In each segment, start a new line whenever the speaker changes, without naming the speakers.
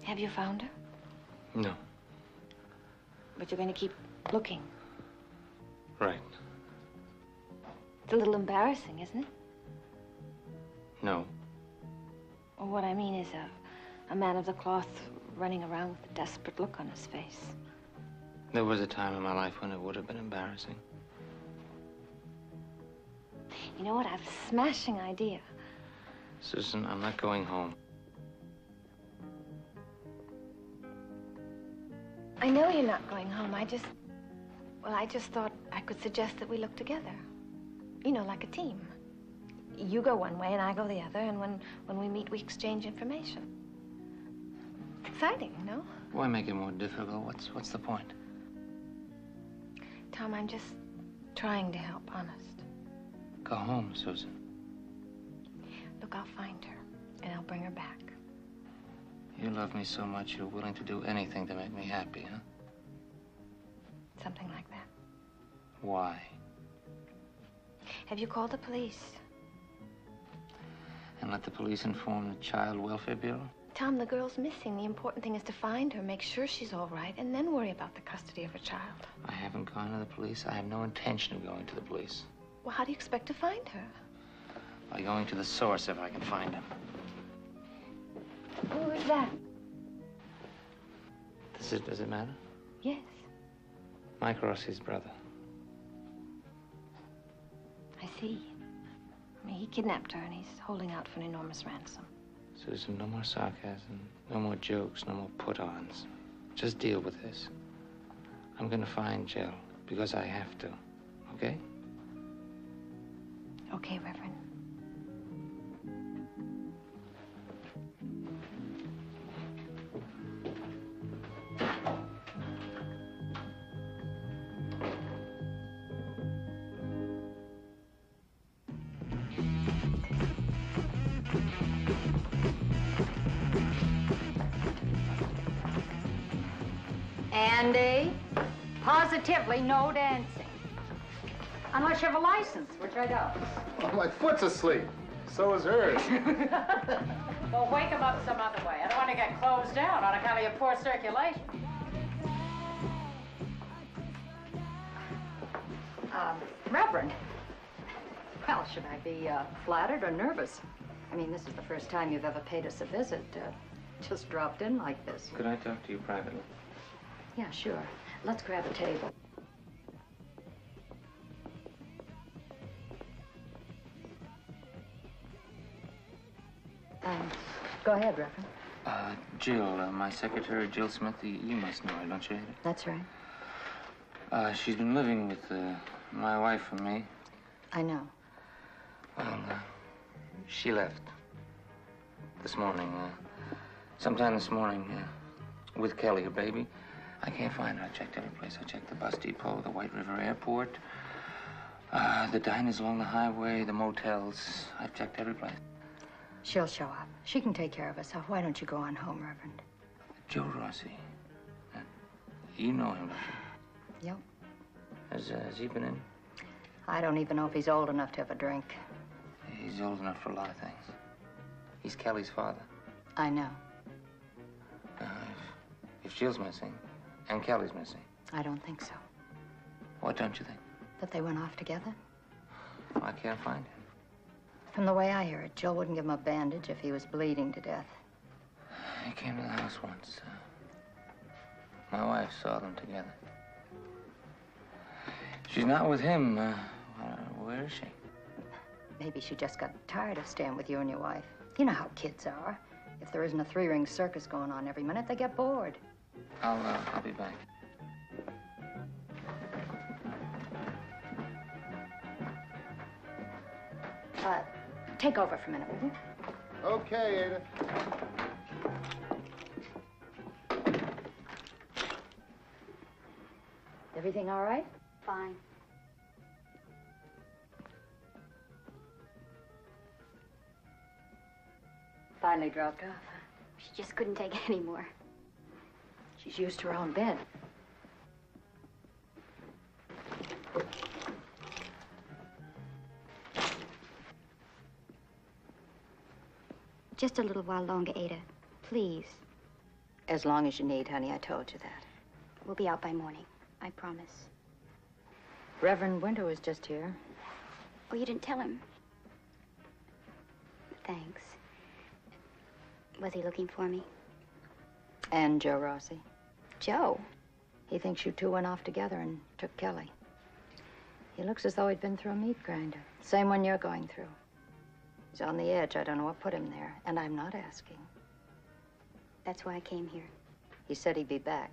Have you found her?
No.
But you're going to keep looking.
Right.
It's a little embarrassing, isn't it?
No.
Well, what I mean is a man of the cloth running around with a desperate look on his face.
There was a time in my life when it would have been embarrassing.
You know what? I have a smashing idea.
Susan, I'm not going home.
I know you're not going home. I just thought I could suggest that we look together. You know, like a team. You go one way and I go the other, and when we meet, we exchange information. Exciting, no?
Why make it more difficult? What's the point?
Tom, I'm just trying to help, honest.
Go home, Susan.
Look, I'll find her, and I'll bring her back.
You love me so much, you're willing to do anything to make me happy, huh?
Something like that.
Why?
Have you called the police?
And let the police inform the Child Welfare Bureau?
Tom, the girl's missing. The important thing is to find her, make sure she's all right, and then worry about the custody of her child.
I haven't gone to the police. I have no intention of going to the police.
Well, how do you expect to find her?
By going to the source, if I can find him.
Who is that?
Does it matter?
Yes.
Mike Rossi's brother.
I see. I mean, he kidnapped her, and he's holding out for an enormous ransom.
Susan, no more sarcasm, no more jokes, no more put-ons. Just deal with this. I'm gonna find Jill, because I have to, okay?
Okay, Reverend.
Andy, positively no dancing. Unless you have a license, which I don't.
Well, my foot's asleep. So is hers.
Well, wake him up some other way. I don't want to get closed down on account of your poor circulation. Reverend. Well, should I be flattered or nervous? I mean, this is the first time you've ever paid us a visit. Just dropped in like this.
Could I talk to you privately?
Yeah, sure. Let's grab a table. Go ahead, Reverend.
Jill, my secretary, Jill Smith, you must know her, don't you, Ada?
That's right.
She's been living with my wife and me.
I know.
Well, she left this morning, sometime this morning, with Kelly, her baby. I can't find her. I checked every place. I checked the bus depot, the White River Airport, the diners along the highway, the motels. I've checked every place.
She'll show up. She can take care of herself. Why don't you go on home, Reverend?
Joe Rossi. You know him, don't you?
Yep.
Has he been in?
I don't even know if he's old enough to have a drink.
He's old enough for a lot of things. He's Kelly's father.
I know.
If Jill's missing, and Kelly's missing.
I don't think so.
What don't you think?
That they went off together?
I can't find him.
From the way I hear it, Jill wouldn't give him a bandage if he was bleeding to death.
He came to the house once. My wife saw them together. She's not with him. Where is she?
Maybe she just got tired of staying with you and your wife. You know how kids are. If there isn't a three-ring circus going on every minute, they get bored.
I'll be back.
Take over for a minute, will you?
Okay, Ada.
Everything all right?
Fine.
Finally dropped off.
She just couldn't take it anymore.
She's used to her own bed.
Just a little while longer, Ada. Please.
As long as you need, honey. I told you that.
We'll be out by morning. I promise.
Reverend Winter was just here.
Oh, you didn't tell him? Thanks. Was he looking for me?
And Joe Rossi.
Joe?
He thinks you two went off together and took Kelly. He looks as though he'd been through a meat grinder. Same one you're going through. He's on the edge. I don't know what put him there. And I'm not asking.
That's why I came here.
He said he'd be back.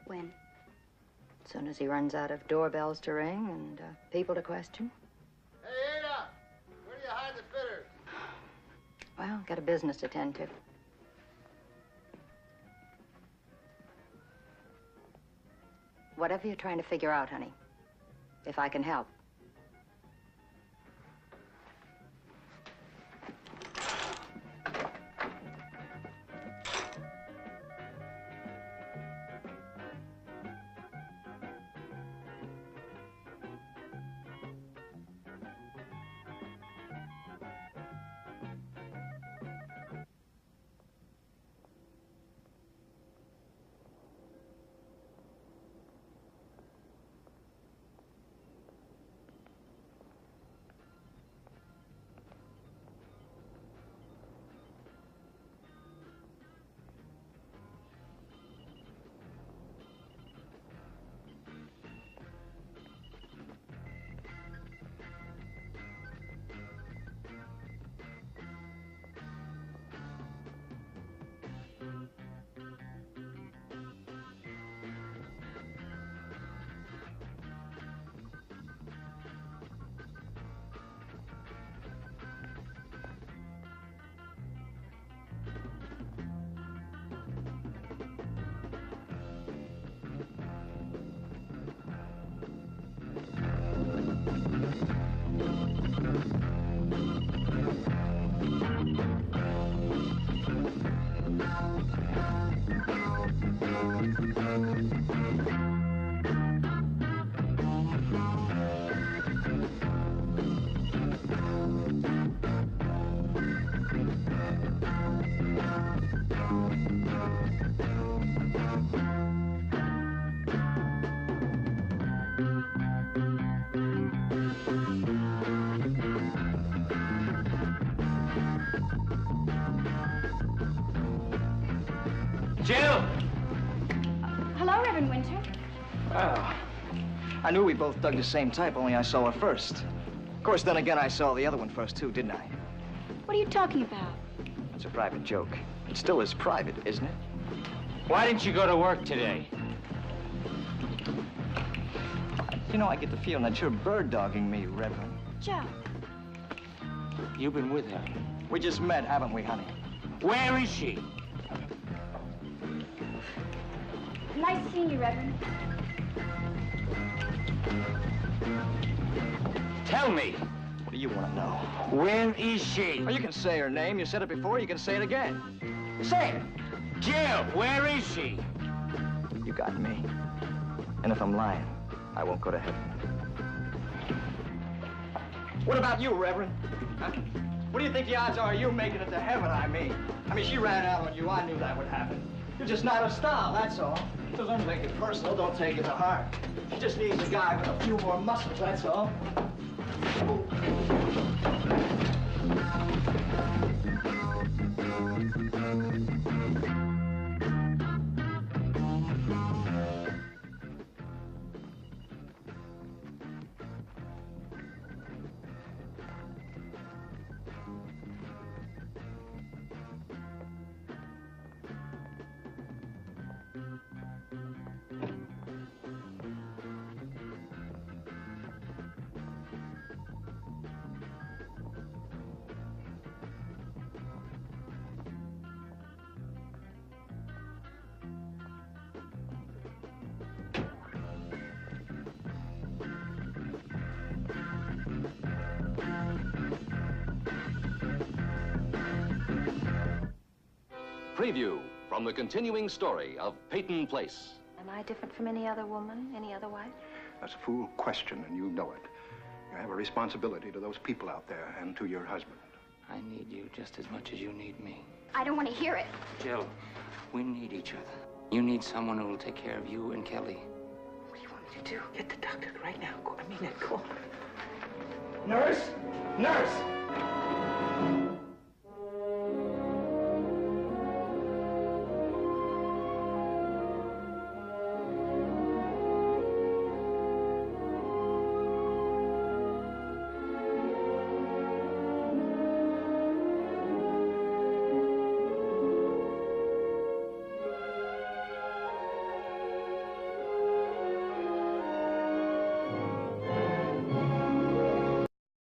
When?
As soon as he runs out of doorbells to ring and people to question.
Hey, Ada! Where do you hide the fitters?
Well, got a business to tend to. Whatever you're trying to figure out, honey. If I can help.
Jill!
Hello, Reverend Winter.
Well, I knew we both dug the same type, only I saw her first. Of course, then again, I saw the other one first, too, didn't I?
What are you talking about?
It's a private joke. It still is private, isn't it?
Why didn't you go to work today?
You know, I get the feeling that you're bird-dogging me, Reverend.
Joe.
You've been with her.
We just met, haven't we, honey?
Where is she?
Nice seeing you, Reverend.
Tell me.
What do you want to know?
Where is she?
Well, you can say her name. You said it before. You can say it again. Say it.
Jill, where is she?
You got me. And if I'm lying, I won't go to heaven. What about you, Reverend? Huh? What do you think the odds are of you making it to heaven, I mean? She ran out on you. I knew that would happen. You're just not her style, that's all. So don't make it personal. Don't take it to heart. She just needs a guy with a few more muscles, that's all.
Preview from the continuing story of Peyton Place.
Am I different from any other woman, any other wife?
That's a fool question, and you know it. You have a responsibility to those people out there and to your husband.
I need you just as much as you need me.
I don't want to hear it.
Jill, we need each other. You need someone who will take care of you and Kelly.
What do you want me to do? Get the doctor right now. I mean it. Go on.
Nurse! Nurse!